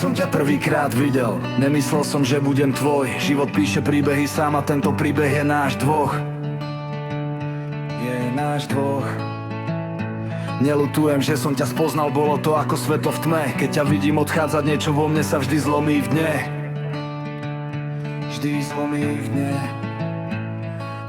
som ťa prvýkrát videl. Nemyslel som, že budem tvoj. Život píše príbehy sám a tento príbeh je náš dvoch. Je náš dvoch. Neľutujem, že som ťa spoznal, bolo to ako svetlo v tme. Keď ťa vidím odchádzať, niečo vo mne sa vždy zlomí v dne. Vždy zlomí v dne.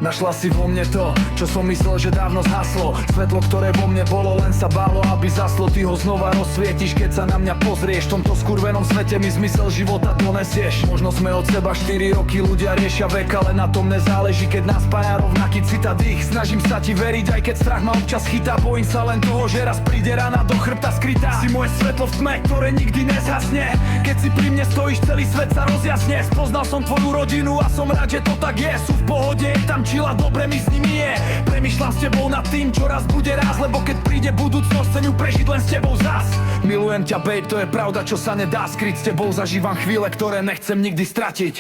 Našla si vo mne to, čo som myslel, že dávno zhaslo. Svetlo, ktoré vo mne bolo, len sa bálo, aby zaslo. Ty ho znova rozsvietiš, keď sa na mňa pozrieš. V tomto skurvenom svete mi zmysel života donesieš. Možno sme od seba 4 roky, ľudia riešia vek, ale na tom nezáleží, keď nás spája rovnaký cit a dých. Snažím sa ti veriť, aj keď strach ma občas chytá. Bojím sa len toho, že raz príde rána do chrbta skrytá. Si moje svetlo v tme, ktoré nikdy nezhasne. Keď si pri mne stojíš, celý svet sa rozjasne. Spoznal som tvoju rodinu a som rád, že to tak je. Sú v pohode, je tam čila, dobre mi s nimi je. Premýšľam s tebou nad tým, čo raz bude raz, lebo keď príde budúcnosť, chcem ju prežiť len s tebou zas. Milujem ťa, babe, to je pravda, čo sa nedá skryť. S tebou zažívam chvíle, ktoré nechcem nikdy stratiť.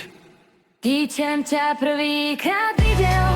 Keď som ťa prvýkrát videl,